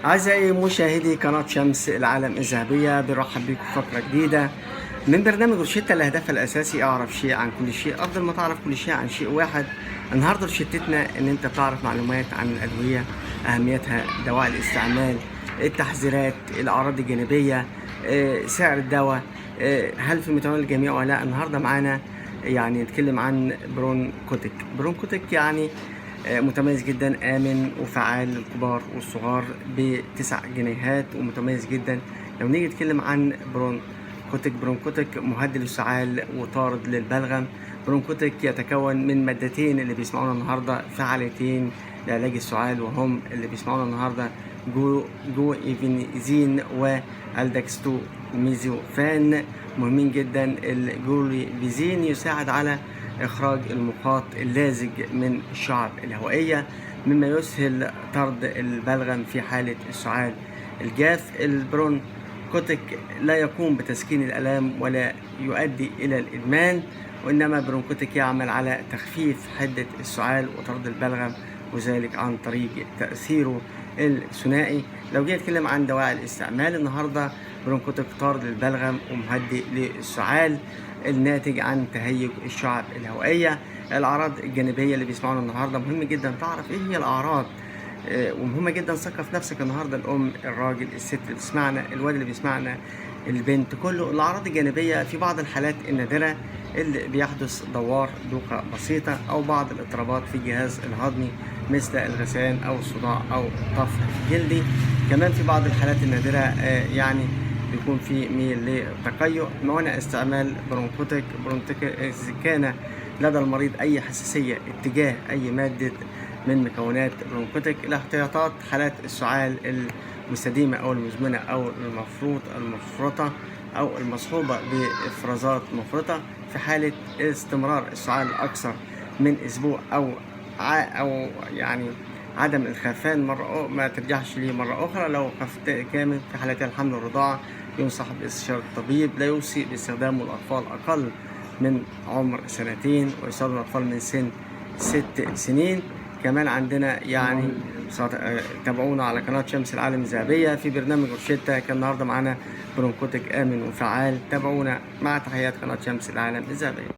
أعزائي مشاهدي قناة شمس العالم الذهبية، برحب بكم في فقرة جديدة من برنامج روشتة. الهدف الأساسي أعرف شيء عن كل شيء، أفضل ما تعرف كل شيء عن شيء واحد. النهاردة روشتتنا إن أنت تعرف معلومات عن الأدوية، أهميتها، دواء الاستعمال، التحذيرات، الأعراض الجانبية، سعر الدواء، هل في متناول الجميع ولا لا. النهاردة معانا يعني نتكلم عن برونكوتيك. برونكوتيك يعني متميز جدا، آمن وفعال للكبار والصغار ب9 جنيهات، ومتميز جدا. لو نيجي نتكلم عن برونكوتيك مهدئ للسعال وطارد للبلغم. برونكوتيك يتكون من مادتين اللي بيسمعونا النهارده فعالتين لعلاج السعال، وهم اللي بيسمعونا النهارده جو ايفينيزين والدكستو ميزوفان. مهمين جدا. الجوليفيزين يساعد على إخراج المخاط اللازج من الشعب الهوائية، مما يسهل طرد البلغم في حالة السعال الجاف. البرونكوتيك لا يقوم بتسكين الآلام ولا يؤدي إلى الإدمان، وإنما برونكوتيك يعمل على تخفيف حدة السعال وطرد البلغم، وذلك عن طريق تأثيره الثنائي. لو جيت أتكلم عن دواعي الاستعمال النهاردة، برونكوتيك طارد للبلغم ومهدئ للسعال الناتج عن تهيج الشعب الهوائية. الأعراض الجانبية اللي بيسمعونا النهاردة مهم جدا تعرف إيه هي الأعراض، ومهمة جدا ثقف نفسك النهاردة، الأم، الراجل، الست اللي بيسمعنا، الواد اللي بيسمعنا، البنت، كله. الأعراض الجانبية في بعض الحالات النادرة اللي بيحدث دوار، دوخة بسيطة، أو بعض الاضطرابات في الجهاز الهضمي مثل الغثيان أو الصداع أو طفح جلدي. كمان في بعض الحالات النادرة يعني بيكون في ميل للتقيؤ. معنى استعمال برونكوتيك إذا كان لدى المريض أي حساسية اتجاه أي مادة من مكونات برونكوتيك. الاحتياطات: حالات السعال المستديمة أو المزمنة أو المفرطة أو المصحوبة بإفرازات مفرطة. في حالة استمرار السعال أكثر من أسبوع أو يعني عدم الخفان ما ترجعش ليه مرة أخرى. لو خفت كامل في حالات الحمل والرضاعة ينصح باستشارة الطبيب. لا يوصي باستخدامه الأطفال أقل من عمر 2 ويستخدم الأطفال من سن 6 سنين. كمان عندنا يعني تابعونا على قناة شمس العالم الذهبية في برنامج روشتة. كان النهاردة معانا برونكوتيك آمن وفعال. تابعونا، مع تحيات قناة شمس العالم الذهبية.